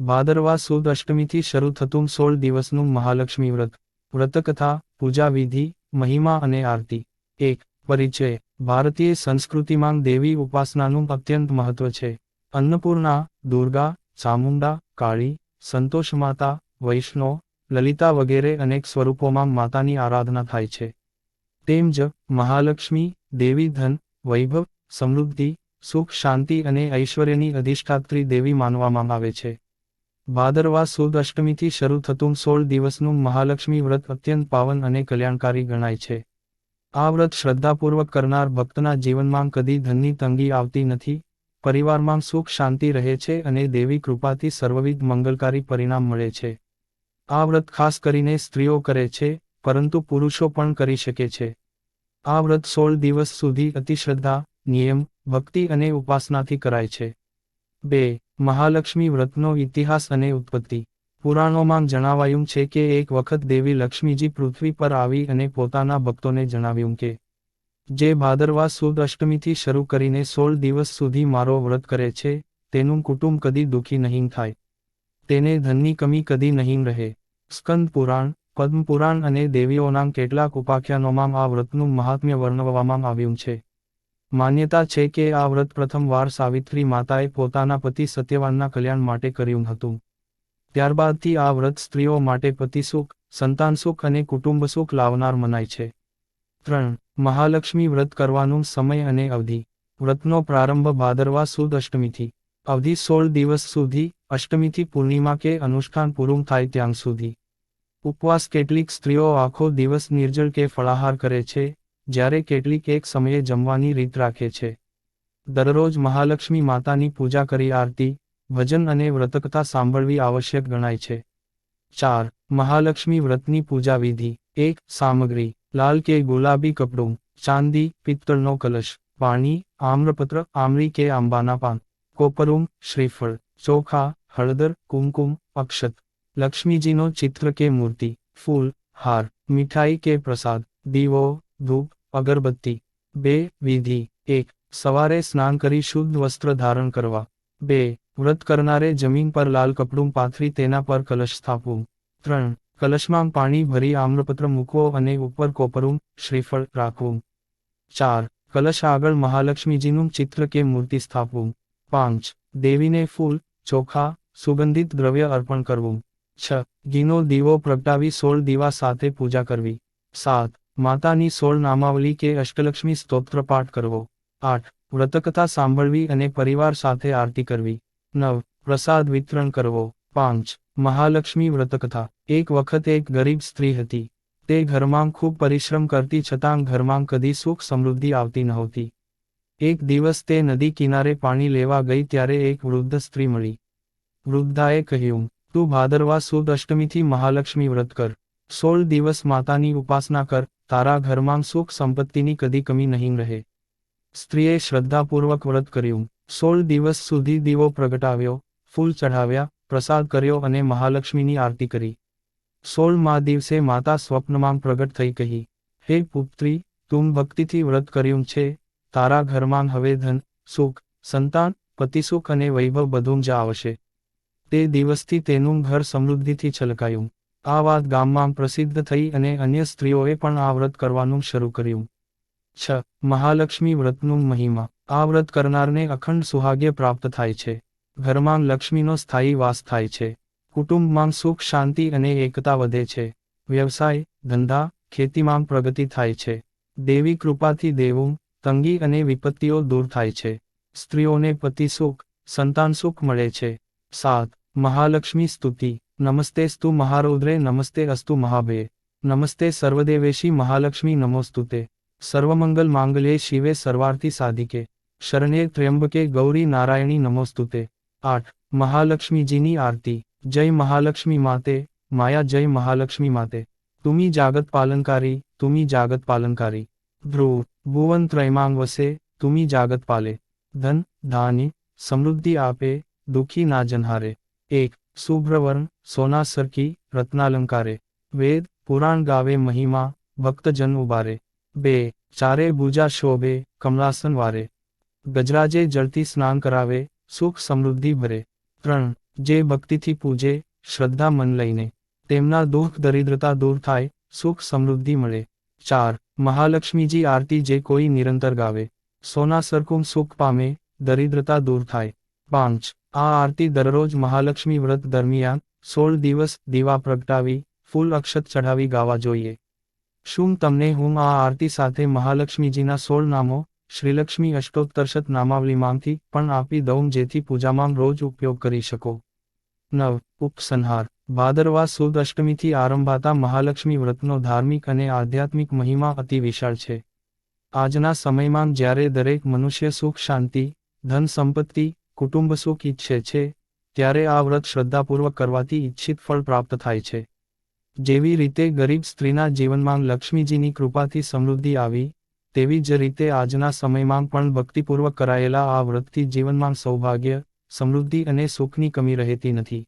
ભાદરવા સુદ અષ્ટમીથી શરૂ થતું 16 દિવસનું મહાલક્ષ્મી વ્રત. વ્રતકથા, પૂજા વિધિ, મહિમા અને આરતી. 1. પરિચય. ભારતીય સંસ્કૃતિમાં દેવી ઉપાસનાનું અત્યંત મહત્વ છે. અન્નપૂર્ણા, દુર્ગા, ચામુંડા, કાળી, સંતોષમાતા, વૈષ્ણો, લલિતા વગેરે અનેક સ્વરૂપોમાં માતાની આરાધના થાય છે. તેમ જ મહાલક્ષ્મી દેવી ધન, વૈભવ, સમૃદ્ધિ, સુખ, શાંતિ અને ઐશ્વર્યની અધિષ્ઠાત્રી દેવી માનવામાં આવે છે. ભાદરવા સુદ અષ્ટમીથી શરૂ થતું 16 દિવસનું મહાલક્ષ્મી વ્રત અત્યંત પાવન અને કલ્યાણકારી ગણાય છે. આ વ્રત શ્રદ્ધાપૂર્વક કરનાર ભક્તના જીવનમાં કદી ધનની તંગી આવતી નથી, પરિવારમાં સુખ શાંતિ રહે છે અને દેવી કૃપાથી સર્વવિધ મંગલકારી પરિણામ મળે છે. આ વ્રત ખાસ કરીને સ્ત્રીઓ કરે છે, પરંતુ પુરુષો પણ કરી શકે છે. આ વ્રત 16 દિવસ સુધી અતિશ્રદ્ધા, નિયમ, ભક્તિ અને ઉપાસનાથી કરાય છે. 2. મહાલક્ષ્મી વ્રતનો ઇતિહાસ અને ઉત્પત્તિ. પુરાણોમાં જણાવાયું છે કે એક વખત દેવી લક્ષ્મીજી પૃથ્વી પર આવી અને પોતાના ભક્તોને જણાવ્યું કે જે ભાદરવા સુદ અષ્ટમીથી શરૂ કરીને 16 દિવસ સુધી મારો વ્રત કરે છે, તેનું કુટુંબ કદી દુઃખી નહીં થાય. તેને ધનની કમી કદી નહીં રહે. સ્કંદ પુરાણ, પદ્મ પુરાણ અને દેવીઓના કેટલાક ઉપાખ્યાનોમાં આ વ્રતનું મહાત્મ્ય વર્ણવવામાં આવ્યું છે. માન્યતા છે કે આ વ્રત પ્રથમ વાર સાવિત્રી માતાએ પોતાના પતિ સત્યવાનના કલ્યાણ માટે કર્યું હતું. ત્યારબાદથી આ વ્રત સ્ત્રીઓ માટે પતિસુખ, સંતાનસુખ અને કુટુંબસુખ લાવનાર મનાય છે. 3. મહાલક્ષ્મી વ્રત કરવાનું સમય અને અવધિ. વ્રતનો પ્રારંભ ભાદરવા સુદ અષ્ટમીથી. અવધિ 16 દિવસ સુધી, અષ્ટમીથી પૂર્ણિમા કે અનુષ્ઠાન પૂરું થાય ત્યાં સુધી. ઉપવાસ. કેટલીક સ્ત્રીઓ આખો દિવસ નિર્જળ કે ફળાહાર કરે છે, જ્યારે કેટલીક એક સમયે જમવાની રીત રાખે છે. દરરોજ મહાલક્ષ્મી માતાની પૂજા કરી આરતી, ભજન અને વ્રતકથા સાંભળવી આવશ્યક ગણાય છે. 4. મહાલક્ષ્મી વ્રતની પૂજા વિધિ. 1. સામગ્રી. લાલ કે ગુલાબી કપડું, ચાંદી, પિત્તળનો કલશ, પાણી, આમ્રપત્ર, આમળી કે આંબાના પાન, કોપરું, શ્રીફળ, ચોખા, હળદર, કુમકુમ, અક્ષત, લક્ષ્મીજીનો ચિત્ર કે મૂર્તિ, ફૂલ, હાર, મીઠાઈ કે પ્રસાદ, દીવો, ધૂપ, અગરબત્તી. 2. વિધિ. 1. સવારે સ્નાન કરી શુદ્ધ વસ્ત્ર ધારણ કરવા. 2. વ્રત કરનારે જમીન પર લાલ કપડું પાથરી તેના પર કલશ સ્થાપવું. 3. કલશમાં પાણી ભરી આમ્રપત્ર મૂકવો અને ઉપર કોપરું, શ્રીફળ રાખવું. 4. કલશ આગળ મહાલક્ષ્મીજીનું ચિત્ર કે મૂર્તિ સ્થાપવું. 5. દેવીને ફૂલ, ચોખા, સુગંધિત દ્રવ્ય અર્પણ કરવું. 6. ઘીનો દીવો પ્રગટાવી 16 દીવા સાથે પૂજા કરવી. 7. માતાની 16 નામાવલી કે અષ્ટલક્ષ્મી સ્તોત્ર પાઠ કરવો. 8. વ્રતકથા સાંભળવી અને પરિવાર સાથે આરતી કરવી. 9. પ્રસાદ વિતરણ કરવો. 5. મહાલક્ષ્મી વ્રતકથા. એક વખત એક ગરીબ સ્ત્રી હતી. તે ઘરમાં ખૂબ પરિશ્રમ કરતી છતાં ઘરમાં કદી સુખ સમૃદ્ધિ આવતી નહોતી. એક દિવસ તે નદી કિનારે પાણી લેવા ગઈ ત્યારે એક વૃદ્ધ સ્ત્રી મળી. વૃદ્ધાએ કહ્યું, તું ભાદરવા સુદ અષ્ટમીથી મહાલક્ષ્મી વ્રત કર. 16 દિવસ માતાની ઉપાસના કર, તારા ઘરમાં સુખ સંપત્તિની કદી કમી નહીં રહે. સ્ત્રીએ શ્રદ્ધાપૂર્વક વ્રત કર્યું. 16 દિવસ સુધી દીવો પ્રગટાવ્યો, ફૂલ ચઢાવ્યા, પ્રસાદ કર્યો અને મહાલક્ષ્મીની આરતી કરી. 16મા દિવસે માતા સ્વપ્નમાં પ્રગટ થઈ કહી, હે પુત્રી, તું ભક્તિથી વ્રત કર્યું છે, તારા ઘરમાં હવે ધન, સુખ, સંતાન, પતિસુખ અને વૈભવ બધું જ આવશે. તે દિવસથી તેનું ઘર સમૃદ્ધિથી છલકાયું. આ વાત ગામમાં પ્રસિદ્ધ થઈ અને અન્ય સ્ત્રીઓએ પણ આ વ્રત કરવાનું શરૂ કર્યું. 6. મહાલક્ષ્મી વ્રતનું મહિમા. આ વ્રત કરનારને અખંડ સુહાગ્ય પ્રાપ્ત થાય છે. ઘરમાં લક્ષ્મીનો સ્થાયી વાસ થાય છે. કુટુંબમાં સુખ શાંતિ અને એકતા વધે છે. વ્યવસાય, ધંધા, ખેતીમાં પ્રગતિ થાય છે. દેવી કૃપાથી દેવું, તંગી અને વિપત્તિઓ દૂર થાય છે. સ્ત્રીઓને પતિ સુખ, સંતાન સુખ મળે છે. 7. મહાલક્ષ્મી સ્તુતિ. નમસ્તેસ્તુ મહારૌદ્રે નમસ્તે અસ્તુ મહાભયે. નમસ્તે સર્વદેવેશી મહાલક્ષ્મી નમોસ્તુતે. સર્વમંગલ માંગલ્યે શિવે સર્વાર્થી સાધિકે. શરણ્યે ત્ર્યંબકે ગૌરી નારાયણી નમોસ્તુતે. 8. મહાલક્ષ્મીજીની આરતી. જય મહાલક્ષ્મી માતે, માયા જય મહાલક્ષ્મી માતે. તુમી જાગત પાલનકારી, તુમી જાગત પાલનકારી. ધ્રુવ, ભુવન ત્રયમાંગ વસે, તુમી જાગત પાલે. ધન, ધાન્ય, સમૃદ્ધિ આપે, દુઃખી ના જનહારે. 1. શુભ્રવર્ણ, સોના સરકી, રત્નાલંકારે. વેદ, પુરાણ ગાવે મહિમા, ભક્તજન ઉબારે. 2. ચારે ભુજા શોભે, કમલાસન વારે. ગજરાજે જળથી સ્નાન કરાવે, સુખ સમૃદ્ધિ ભરે. 3. જે ભક્તિથી પૂજે, શ્રદ્ધા મન લઈને, તેમના દુઃખ દરિદ્રતા દૂર થાય, સુખ સમૃદ્ધિ મળે. 4. મહાલક્ષ્મીજી આરતી જે કોઈ નિરંતર ગાવે, સોના સરખું સુખ પામે, દરિદ્રતા દૂર થાય. 5. આ આરતી દરરોજ મહાલક્ષ્મી વ્રત દરમિયાન 16 દિવસ દીવા પ્રગટાવી, ફૂલ અક્ષત ચઢાવી ગાવા જોઈએ. શું તમને હું આ આરતી સાથે મહાલક્ષ્મીજીના 16 નામો, શ્રીલક્ષ્મી અષ્ટોત્તરશત નામાવલીમાંથી પણ આપી દઉં જેથી પૂજામાં રોજ ઉપયોગ કરી શકો. 9. ઉપસંહાર. ભાદરવા સુદ અષ્ટમીથી આરંભાતા મહાલક્ષ્મી વ્રતનો ધાર્મિક અને આધ્યાત્મિક મહિમા અતિ વિશાળ છે. આજના સમયમાં જ્યારે દરેક મનુષ્ય સુખ શાંતિ, ધન સંપત્તિ, કુટુંબ સુખ ઈચ્છે છે, ત્યારે આ વ્રત શ્રદ્ધાપૂર્વક કરવાથી ઈચ્છિત ફળ પ્રાપ્ત થાય છે. જેવી રીતે ગરીબ સ્ત્રીના જીવનમાં લક્ષ્મીજીની કૃપાથી સમૃદ્ધિ આવી, તેવી જ રીતે આજના સમયમાં પણ ભક્તિપૂર્વક કરાયેલા આ વ્રતથી જીવનમાં સૌભાગ્ય, સમૃદ્ધિ અને સુખની કમી રહેતી નથી.